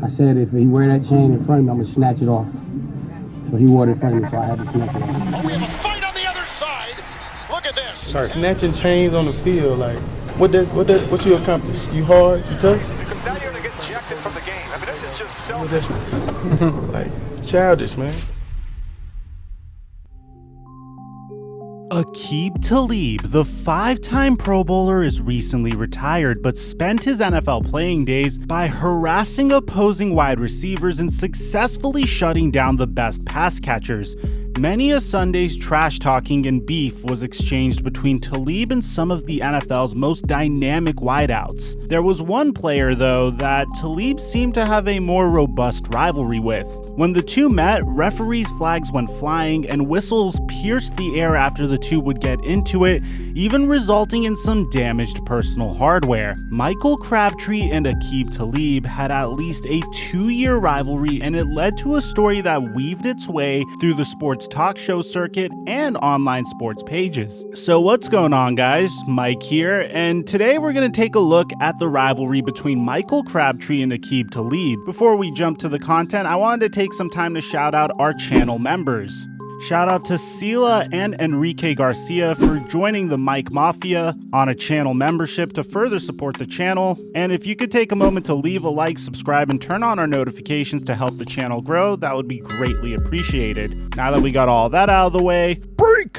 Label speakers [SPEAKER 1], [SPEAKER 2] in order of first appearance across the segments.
[SPEAKER 1] I said if he wear that chain in front of me, I'm going to snatch it off. So he wore it in front of me, so I had to snatch it off.
[SPEAKER 2] Oh, we have a fight on the other side. Look at this.
[SPEAKER 3] Sorry. Snatching chains on the field, like, what you accomplish? You hard, you tough?
[SPEAKER 2] Because now you're going to get ejected from the game. I mean, this is just selfish.
[SPEAKER 3] Like, childish, man.
[SPEAKER 4] Aqib Talib, the 5-time Pro Bowler, is recently retired but spent his NFL playing days by harassing opposing wide receivers and successfully shutting down the best pass catchers. Many a Sunday's trash talking and beef was exchanged between Talib and some of the NFL's most dynamic wideouts. There was one player, though, that Talib seemed to have a more robust rivalry with. When the two met, referees' flags went flying and whistles pierced the air after the two would get into it, even resulting in some damaged personal hardware. Michael Crabtree and Aqib Talib had at least a 2-year rivalry, and it led to a story that weaved its way through the sports talk show circuit and online sports pages. So what's going on, guys? Mike here, and today we're going to take a look at the rivalry between Michael Crabtree and Aqib Talib. Before we jump to the content, I wanted to take some time to shout out our channel members. Shout out to Sela and Enrique Garcia for joining the Mike Mafia on a channel membership to further support the channel. And if you could take a moment to leave a like, subscribe, and turn on our notifications to help the channel grow, that would be greatly appreciated. Now that we got all that out of the way, break!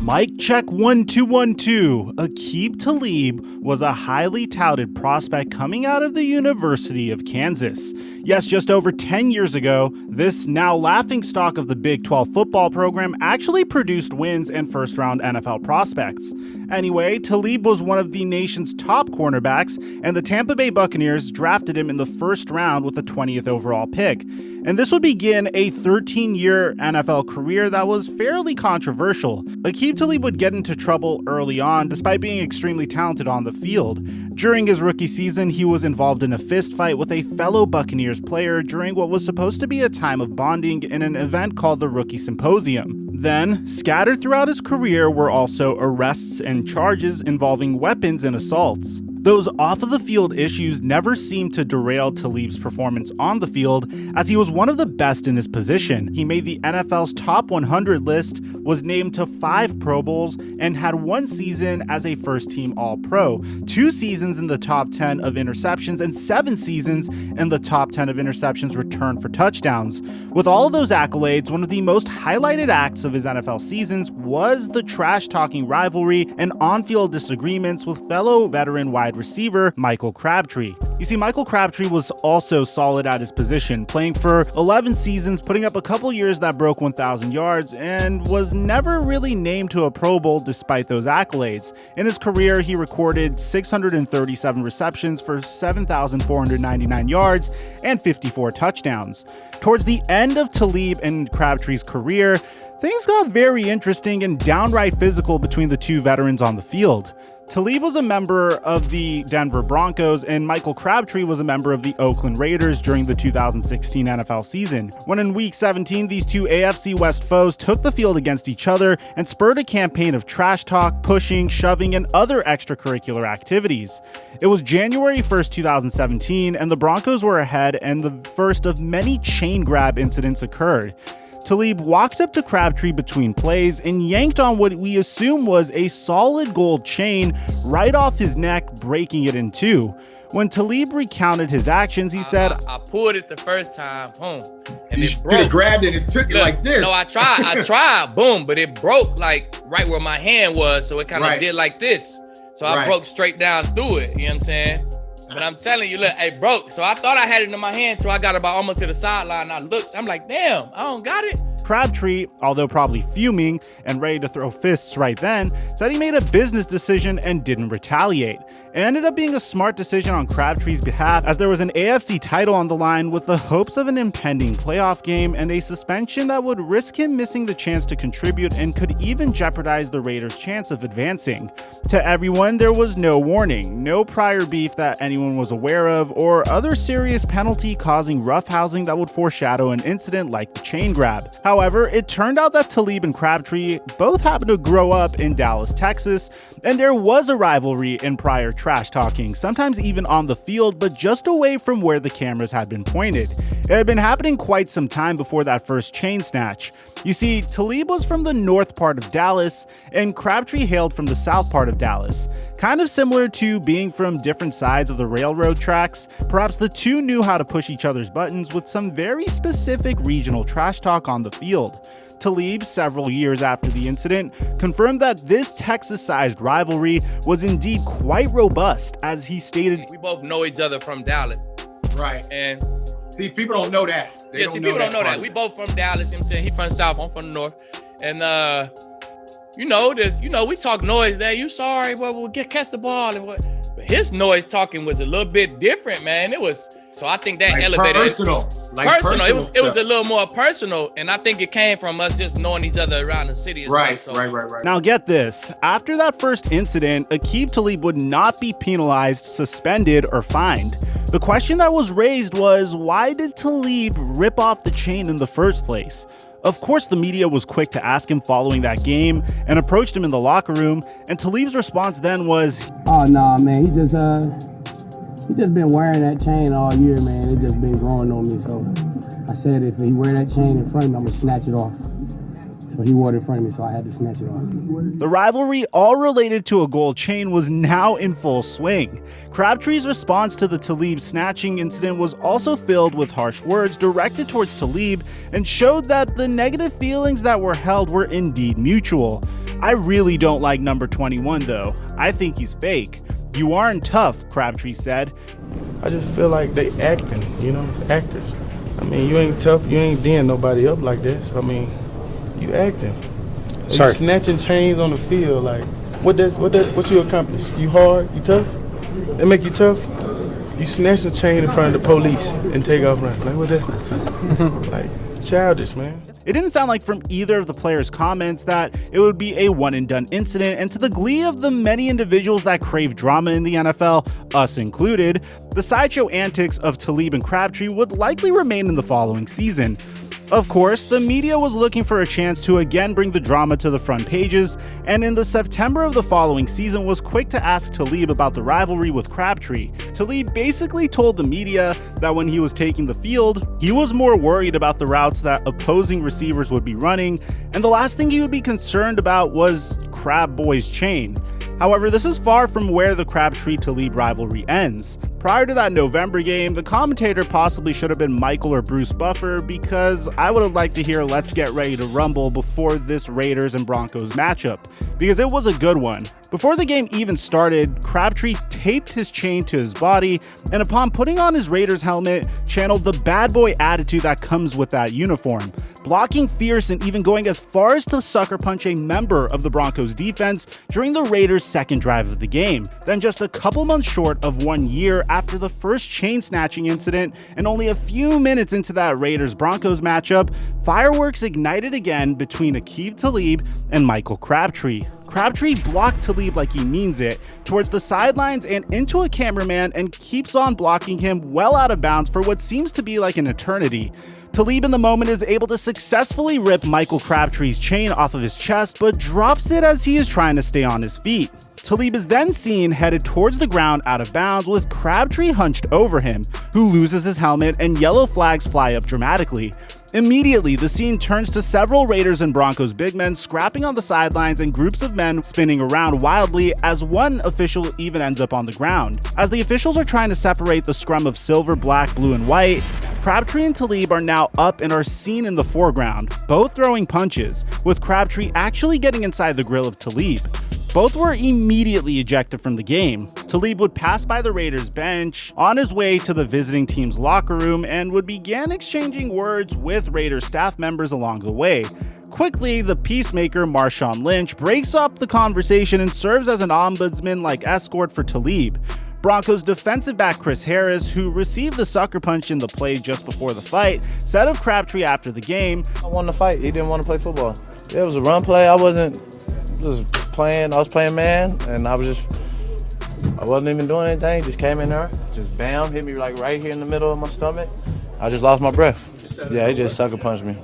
[SPEAKER 4] Mic check 1 2 1 2. Aqib Talib was a highly touted prospect coming out of the University of Kansas. Yes, just over 10 years ago, this now laughingstock of the Big 12 football program actually produced wins and first-round NFL prospects. Anyway, Talib was one of the nation's top cornerbacks, and the Tampa Bay Buccaneers drafted him in the first round with the 20th overall pick. And this would begin a 13-year NFL career that was fairly controversial. Aqib Talib would get into trouble early on, despite being extremely talented on the field. During his rookie season, he was involved in a fist fight with a fellow Buccaneers player during what was supposed to be a time of bonding in an event called the Rookie Symposium. Then, scattered throughout his career were also arrests and charges involving weapons and assaults. Those off-of-the-field issues never seemed to derail Talib's performance on the field, as he was one of the best in his position. He made the NFL's top 100 list, was named to 5 Pro Bowls, and had 1 season as a first-team All-Pro, 2 seasons in the top 10 of interceptions, and 7 seasons in the top 10 of interceptions returned for touchdowns. With all of those accolades, one of the most highlighted acts of his NFL seasons was the trash-talking rivalry and on-field disagreements with fellow veteran wide receiver Michael Crabtree. You see, Michael Crabtree was also solid at his position, playing for 11 seasons, putting up a couple years that broke 1,000 yards, and was never really named to a Pro Bowl despite those accolades. In his career, he recorded 637 receptions for 7,499 yards and 54 touchdowns. Towards the end of Talib and Crabtree's career, things got very interesting and downright physical between the two veterans on the field. Talib was a member of the Denver Broncos, and Michael Crabtree was a member of the Oakland Raiders during the 2016 NFL season, when in Week 17 these two AFC West foes took the field against each other and spurred a campaign of trash talk, pushing, shoving, and other extracurricular activities. It was January 1st, 2017, and the Broncos were ahead, and the first of many chain grab incidents occurred. Talib walked up to Crabtree between plays and yanked on what we assume was a solid gold chain right off his neck, breaking it in two. When Talib recounted his actions, he said,
[SPEAKER 5] I pulled it the first time, boom, and
[SPEAKER 6] You
[SPEAKER 5] it broke.
[SPEAKER 6] grabbed it and took it like this.
[SPEAKER 5] No, I tried, boom, but it broke like right where my hand was, so it kind of did like this. So I broke straight down through it, you know what I'm saying? But I'm telling you, look, it broke. So I thought I had it in my hand till I got about almost to the sideline. I looked, I'm like, damn, I don't got it.
[SPEAKER 4] Crabtree, although probably fuming and ready to throw fists right then, said he made a business decision and didn't retaliate. It ended up being a smart decision on Crabtree's behalf, as there was an AFC title on the line with the hopes of an impending playoff game and a suspension that would risk him missing the chance to contribute and could even jeopardize the Raiders' chance of advancing. To everyone, there was no warning, no prior beef that anyone was aware of, or other serious penalty causing roughhousing that would foreshadow an incident like the chain grab. However, it turned out that Talib and Crabtree both happened to grow up in Dallas, Texas, and there was a rivalry in prior trash talking, sometimes even on the field, but just away from where the cameras had been pointed. It had been happening quite some time before that first chain snatch. You see, Talib was from the north part of Dallas, and Crabtree hailed from the south part of Dallas. Kind of similar to being from different sides of the railroad tracks, perhaps the two knew how to push each other's buttons with some very specific regional trash talk on the field. Talib, several years after the incident, confirmed that this Texas-sized rivalry was indeed quite robust, as he stated,
[SPEAKER 5] "We both know each other from Dallas."
[SPEAKER 6] Right.
[SPEAKER 5] And
[SPEAKER 6] see, people don't know that.
[SPEAKER 5] People don't know that. We both from Dallas, you know what I'm saying? He from the South, I'm from the North. And we talk noise there. You sorry, well, we'll catch the ball and what. But his noise talking was a little bit different, man. It was, so I think that
[SPEAKER 6] like
[SPEAKER 5] elevated
[SPEAKER 6] personal.
[SPEAKER 5] It was a little more personal, and I think it came from us just knowing each other around the city.
[SPEAKER 6] Right.
[SPEAKER 4] Now get this, after that first incident, Aqib Talib would not be penalized, suspended, or fined. The question that was raised was, why did Talib rip off the chain in the first place? Of course, the media was quick to ask him following that game and approached him in the locker room, and Talib's response then was,
[SPEAKER 1] "Oh nah, man, he just been wearing that chain all year, man. It just been growing on me. So I said if he wear that chain in front of me, I'm gonna snatch it off. So he wore it in front of me, so I had to snatch it off."
[SPEAKER 4] The rivalry, all related to a gold chain, was now in full swing. Crabtree's response to the Talib snatching incident was also filled with harsh words directed towards Talib and showed that the negative feelings that were held were indeed mutual. "I really don't like number 21 though. I think he's fake. You aren't tough," Crabtree said.
[SPEAKER 3] I just feel like they acting, it's actors. I mean, you ain't tough, you ain't D'ing nobody up like this. I mean, you acting. You snatching chains on the field, like, what you accomplish? You hard? You tough? They make you tough? You snatch the chain in front of the police and take off running. Like, what that? Like, childish, man.
[SPEAKER 4] It didn't sound like from either of the players' comments that it would be a one-and-done incident, and to the glee of the many individuals that crave drama in the NFL, us included, the sideshow antics of Talib and Crabtree would likely remain in the following season. Of course, the media was looking for a chance to again bring the drama to the front pages, and in the September of the following season was quick to ask Talib about the rivalry with Crabtree. Talib basically told the media that when he was taking the field, he was more worried about the routes that opposing receivers would be running, and the last thing he would be concerned about was Crab Boy's chain. However, this is far from where the Crabtree-Talib rivalry ends. Prior to that November game, the commentator possibly should have been Michael or Bruce Buffer, because I would have liked to hear "Let's Get Ready to Rumble" before this Raiders and Broncos matchup, because it was a good one. Before the game even started, Crabtree taped his chain to his body, and upon putting on his Raiders helmet, channeled the bad boy attitude that comes with that uniform, blocking fierce and even going as far as to sucker punch a member of the Broncos defense during the Raiders' second drive of the game. Then just a couple months short of 1 year after the first chain snatching incident, and only a few minutes into that Raiders-Broncos matchup, fireworks ignited again between Aqib Talib and Michael Crabtree. Crabtree blocked Talib like he means it, towards the sidelines and into a cameraman, and keeps on blocking him well out of bounds for what seems to be like an eternity. Talib in the moment is able to successfully rip Michael Crabtree's chain off of his chest, but drops it as he is trying to stay on his feet. Talib is then seen headed towards the ground out of bounds with Crabtree hunched over him, who loses his helmet and yellow flags fly up dramatically. Immediately, the scene turns to several Raiders and Broncos big men scrapping on the sidelines and groups of men spinning around wildly, as one official even ends up on the ground. As the officials are trying to separate the scrum of silver, black, blue, and white, Crabtree and Talib are now up and are seen in the foreground, both throwing punches, with Crabtree actually getting inside the grill of Talib. Both were immediately ejected from the game. Talib would pass by the Raiders bench on his way to the visiting team's locker room and would begin exchanging words with Raiders staff members along the way. Quickly, the peacemaker Marshawn Lynch breaks up the conversation and serves as an ombudsman-like escort for Talib. Broncos defensive back Chris Harris, who received the sucker punch in the play just before the fight, said of Crabtree after the game,
[SPEAKER 7] "I wanted to fight. He didn't want to play football. It was a run play. I wasn't just playing. I was playing man, and I wasn't even doing anything. Just came in there, just bam, hit me like right here in the middle of my stomach. I just lost my breath. Yeah, he just sucker punched me.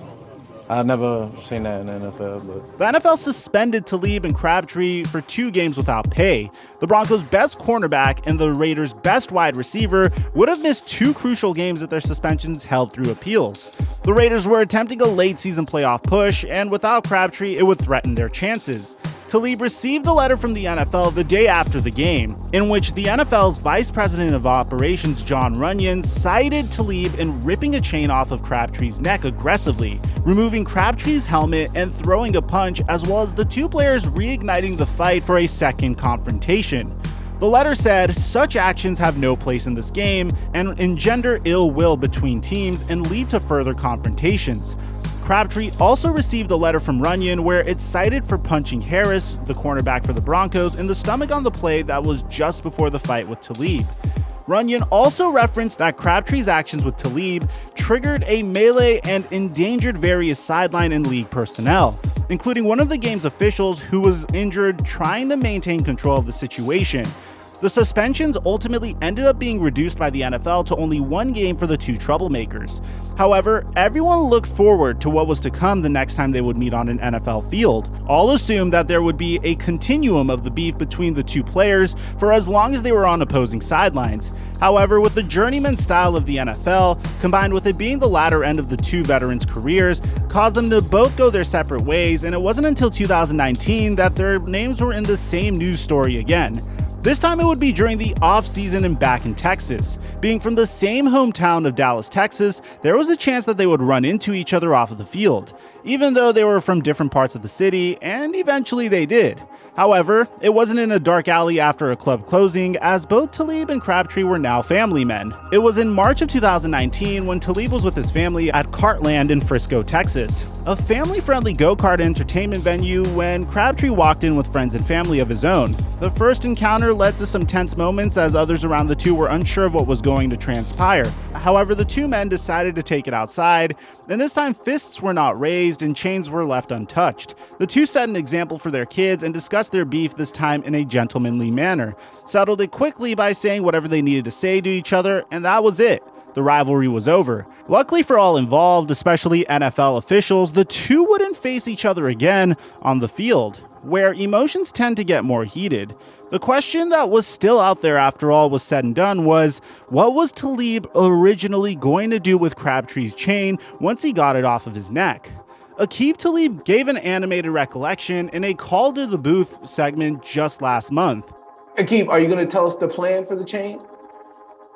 [SPEAKER 7] I've never seen that in the NFL. But
[SPEAKER 4] the NFL suspended Talib and Crabtree for 2 games without pay. The Broncos' best cornerback and the Raiders' best wide receiver would have missed 2 crucial games if their suspensions held through appeals. The Raiders were attempting a late-season playoff push, and without Crabtree, it would threaten their chances. Talib received a letter from the NFL the day after the game, in which the NFL's Vice President of Operations, John Runyon, cited Talib in ripping a chain off of Crabtree's neck aggressively, removing Crabtree's helmet and throwing a punch, as well as the 2 players reigniting the fight for a second confrontation. The letter said, "Such actions have no place in this game and engender ill will between teams and lead to further confrontations." Crabtree also received a letter from Runyon where it cited for punching Harris, the cornerback for the Broncos, in the stomach on the play that was just before the fight with Talib. Runyon also referenced that Crabtree's actions with Talib triggered a melee and endangered various sideline and league personnel, including one of the game's officials who was injured trying to maintain control of the situation. The suspensions ultimately ended up being reduced by the NFL to only 1 game for the 2 troublemakers. However, everyone looked forward to what was to come the next time they would meet on an NFL field. All assumed that there would be a continuum of the beef between the 2 players for as long as they were on opposing sidelines. However, with the journeyman style of the NFL, combined with it being the latter end of the 2 veterans' careers, caused them to both go their separate ways, and it wasn't until 2019 that their names were in the same news story again. This time it would be during the off-season and back in Texas. Being from the same hometown of Dallas, Texas, there was a chance that they would run into each other off of the field, even though they were from different parts of the city, and eventually they did. However, it wasn't in a dark alley after a club closing, as both Talib and Crabtree were now family men. It was in March of 2019 when Talib was with his family at Cartland in Frisco, Texas, a family-friendly go-kart entertainment venue, when Crabtree walked in with friends and family of his own. The first encounter led to some tense moments as others around the 2 were unsure of what was going to transpire. However, the 2 men decided to take it outside, and this time fists were not raised and chains were left untouched. The 2 set an example for their kids and discussed their beef, this time in a gentlemanly manner, settled it quickly by saying whatever they needed to say to each other, and that was it. The rivalry was over. Luckily for all involved, especially NFL officials, the 2 wouldn't face each other again on the field, where emotions tend to get more heated. The question that was still out there after all was said and done was, what was Talib originally going to do with Crabtree's chain once he got it off of his neck? Aqib Talib gave an animated recollection in a Call to the Booth segment just last month.
[SPEAKER 8] Aqib, are you going to tell us the plan for the chain?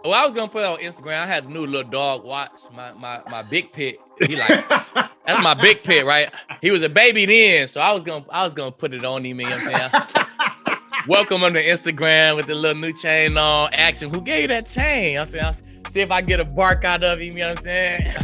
[SPEAKER 5] Well, I was gonna put it on Instagram. I had the new little dog watch my big pit. He like, that's my big pit, right? He was a baby then, so I was gonna put it on him. You know what I'm saying? Welcome on the Instagram with the little new chain on. Ask him, who gave you that chain? I'm saying, see if I get a bark out of him. You know what I'm saying?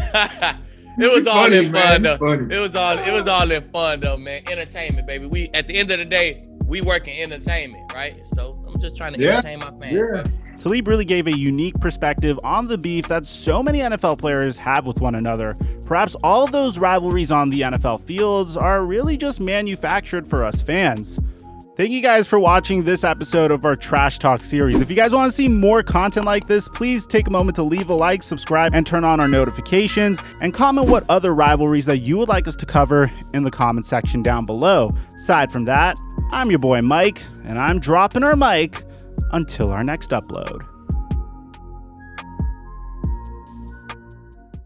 [SPEAKER 5] It was all in fun though. It was all in fun though, man. Entertainment, baby. We at the end of the day, we work in entertainment, right? So I'm just trying to entertain my fans. Yeah.
[SPEAKER 4] Talib really gave a unique perspective on the beef that so many NFL players have with one another. Perhaps all of those rivalries on the NFL fields are really just manufactured for us fans. Thank you guys for watching this episode of our Trash Talk series. If you guys want to see more content like this, please take a moment to leave a like, subscribe, and turn on our notifications, and comment what other rivalries that you would like us to cover in the comment section down below. Aside from that, I'm your boy Mike, and I'm dropping our mic until our next upload.